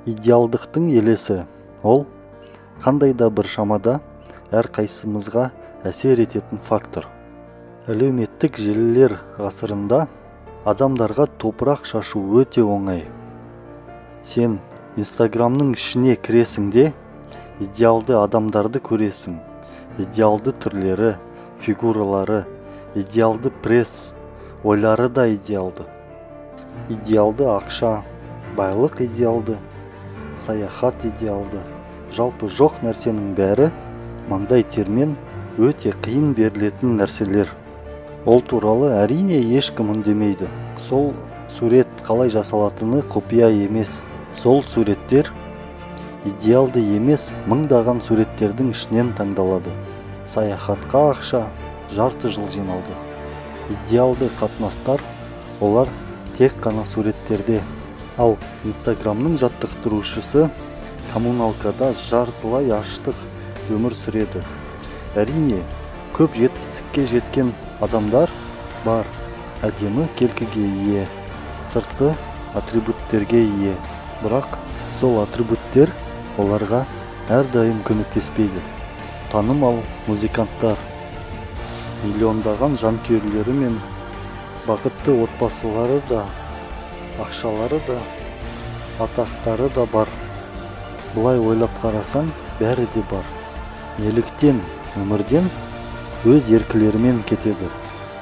Идеалдықтың елесі ол қандай да бір шамада әрқайсымызға әсер ететін фактор. Әлеуметтік желілер ғасырында адамдарға топырақ шашу өте оңай. Сен Инстаграмның ішіне кіресің де идеалды адамдарды көресің. Идеалды түрлері, фигуралары, идеалды пресс, ойлары да идеалды. Идеалды ақша, байлық идеалды, саяхат идеалды. Жалпы жоқ нәрсенің бәрі маңдай термен өте қиын берілетін нәрселер. Ол туралы әрине ешкім үндемейді. Сол сурет қалай жасалатыны құпия емес. Сол суреттер идеалды емес мыңдаған суреттердің ішінен таңдалады. Саяхатқа ақша жарты жыл жиналды. Идеалды қатынастар олар тек қана суреттерде. Ал Инстаграмның жаттықтырушысы коммуналкада жартылай аштық өмір сүреді. Әрине, көп жетістікке жеткен адамдар бар. Әдемі келкіге ие, сыртқы атрибуттерге ие. Бірақ сол атрибуттер оларға әрдайым көмектеспейді. Танымал музыканттар, миллиондаған жанкүйерлері мен бақытты отбасылары да, ақшалары да, атақтары да бар. Бұлай ойлап қарасаң, бәрі де бар. Неліктен өмірден өз еркілерімен кетеді.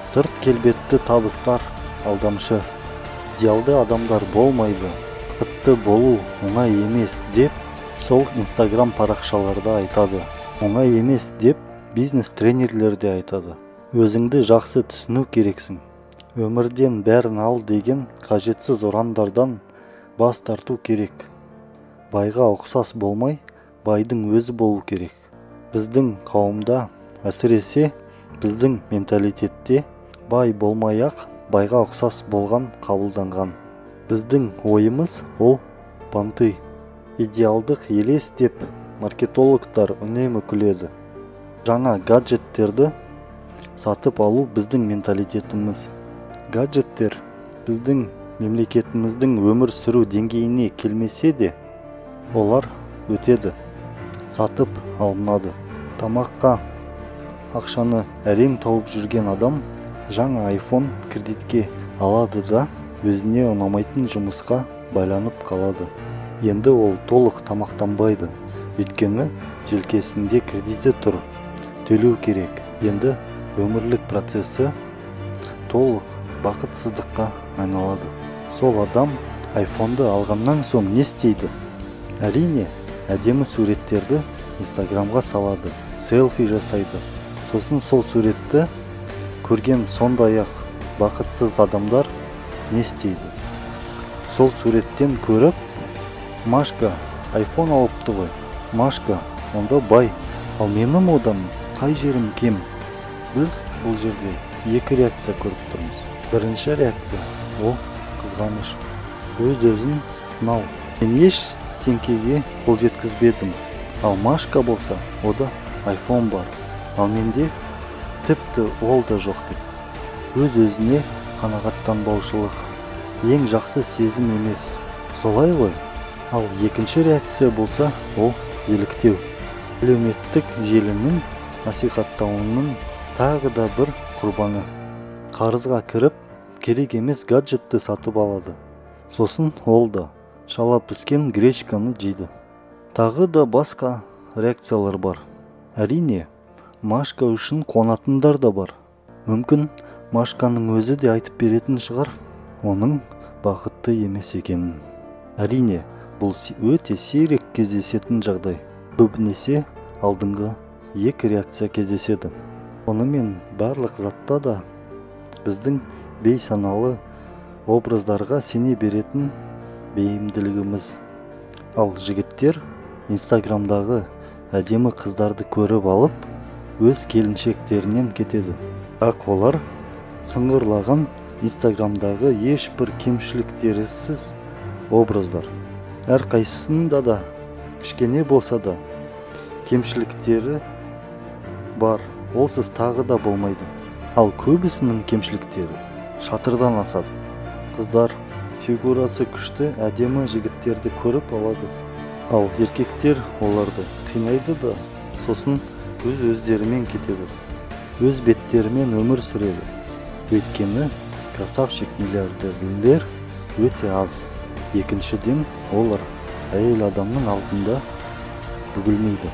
Сырт келбетті табыстар алдамшы. Идеалды адамдар болмайды. Бақытты болу оңай емес деп сол Инстаграм парақшаларда айтады. Оңай емес деп бизнес тренерлер де айтады. Өзіңді жақсы түсіну керексің. Өмірден бәрін ал деген қажетсіз ұрандардан бас тарту керек. Байға ұқсас болмай, байдың өзі болу керек. Біздің қауымда, әсіресе біздің менталитетте бай болмай-ақ байға ұқсас болған қабылданған. Біздің ойымыз ол банты. Идеалдық елес деп маркетологтар үнемі күледі. Жаңа гаджеттерді сатып алу біздің менталитетіміз. Гаджеттер біздің мемлекетіміздің өмір сүру деңгейіне келмесе де, олар өтеді, сатып алынады. Тамаққа ақшаны әрең тауып жүрген адам жаңа iPhone кредитке алады да өзіне ұнамайтын жұмысқа байланып қалады. Енді ол толық тамақтанбайды, өйткені желкесінде кредиті тұр, төлеу керек. Енді өмірлік процесі толық бақытсыздыққа айналады. Сол адам iPhone-ды алғаннан соң не істейді? Әрине, әдемі суреттерді Инстаграмға салады, селфи жасайды. Сосын сол суретті көрген сондай-ақ бақытсыз адамдар не істейді? Сол суреттен көріп, Машка iPhone алыпты ғой. Машка онда бай, ал менің одан қай жерім кем? Біз бұл жерде екі реакция көріп тұрмыз. Бірінші реакция ол қызғаныш, өз-өзін сынау. Мен еш теңкеге қол жеткізбедім. Ал Машка болса, ода iPhone бар. Ал менде тіпті ол да жоқ деп. Өз-өзіне қанағаттанбаушылық ең жақсы сезім емес. Солай ғой. Ал екінші реакция болса, ол еліктеу. Әлеуметтік желінің насихаттауының тағы да бір құрбаны. Қарызға кіріп, керек емес гаджетті сатып алады. Сосын ол да шала піскен гречканы жейді. Тағы да басқа реакциялар бар. Әрине, Машка үшін қонатындар да бар. Мүмкін Машканың өзі де айтып беретін шығар, оның бақытты емес екенін. Әрине, бұл өте сирек кездесетін жағдай. Көбінесе алдыңғы екі реакция кездеседі. Онымен барлық затта да біздің бейсаналы образдарға сене беретін бейімділігіміз. Ал жігіттер Инстаграмдағы әдемі қыздарды көріп алып, өз келіншектерінен кетеді. Ақ олар сыңғырлаған Инстаграмдағы ешбір кемшіліктерсіз образдар. Әрқайсысында да кішкене болса да кемшіліктері бар, олсыз тағы да болмайды. Ал көбісінің кемшіліктері шатырдан асады. Қыздар фигурасы күшті әдемі жігіттерді көріп алады. Ал еркектер оларды қинайды да сосын өздерімен кетеді. Өз беттерімен өмір сүреді. Өйткені красавчик миллиардерлер өте аз. Екіншіден, олар әйел адамның алдында бүгілмейді.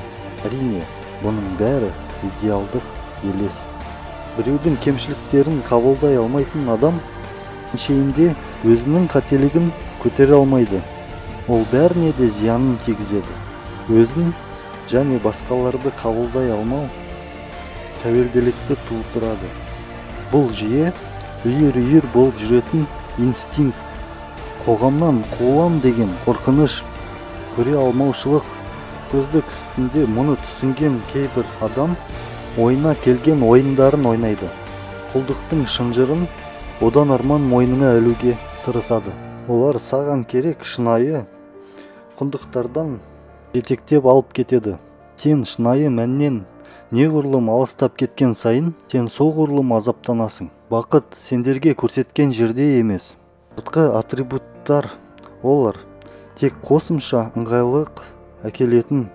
Әрине, бұның бәрі идеалдық елес. Біреудің кемшіліктерін қабылдай алмайтын адам шейінде өзінің қателігін көтере алмайды. Ол бәріне де зиянын тигізеді. Өзін және басқаларды қабылдай алмау тәуелділікті тудырады. Бұл жүйе үйір болып жүретін инстинкт. Қоғамнан қуылам деген қорқыныш, көре алмаушылық көздік үстінде мұны түсінген кейбір адам ойына келген ойындарын ойнайды. Құлдықтың шынжырын одан арман мойнына ілуге тырысады. Олар саған керек шынайы құндылықтардан жетектеп алып кетеді. Сен шынайы мәннен неғұрлым алыстап кеткен сайын, сен соғұрлым азаптанасың. Бақыт сендерге көрсеткен жерде емес. Сыртқы атрибуттар олар тек қосымша ыңғайлық әкелетін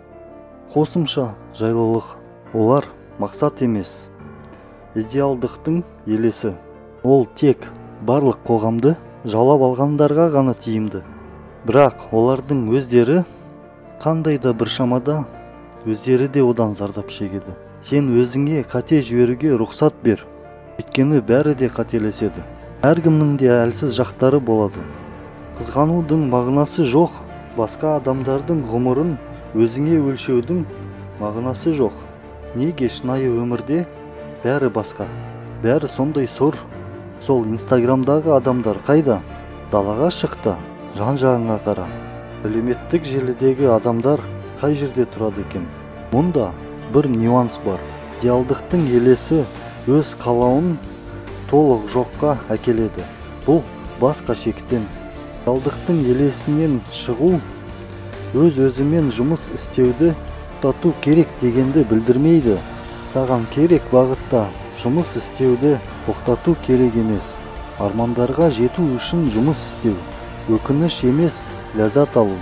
қосымша жайлылық. Олар мақсат емес, идеалдықтың елесі. Ол тек барлық қоғамды жаулап алғандарға ғана тиімді. Бірақ олардың өздері қандай да бір шамада өздері де одан зардап шегеді. Сен өзіңе қате жіберуге рұқсат бер. Өйткені бәрі де қателеседі. Әркімнің де әлсіз жақтары болады. Қызғанудың мағынасы жоқ. Басқа адамдардың ғұмырын өзіңе өлшеудің мағынасы жоқ. Неге шынайы өмірде бәрі басқа? Бәрі сондай сұр. Сол инстаграмдағы адамдар қайда? Далаға шықты, жан-жағыңа қара. Әлеуметтік желідегі адамдар қай жерде тұрады екен? Мұнда бір нюанс бар. Идеалдықтың елесі өз қалауын толық жоққа әкеледі. Бұл басқа шектен. Идеалдықтың елесінен шығу өз-өзімен жұмыс істеуді тоқтату керек дегенді білдірмейді. Саған керек бағытта жұмыс істеуді тоқтату керек емес. Армандарға жету үшін жұмыс істеу. Өкініш емес, ләззат алу.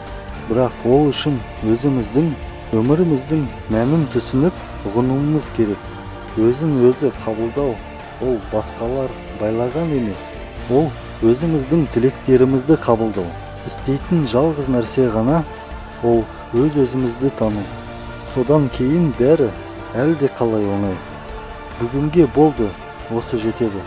Бірақ ол үшін өзіміздің, өміріміздің мәнін түсініп ұғынуымыз керек. Өзін өзі қабылдау, ол басқалар байлаған емес. Ол өзіміздің тілектерімізді қабылдау. Істейтін жалғыз нәрсе ғана ол өз-өзімізді тану. Содан кейін бәрі әлде қалай оңай. Бүгінге болды, осы жетеді.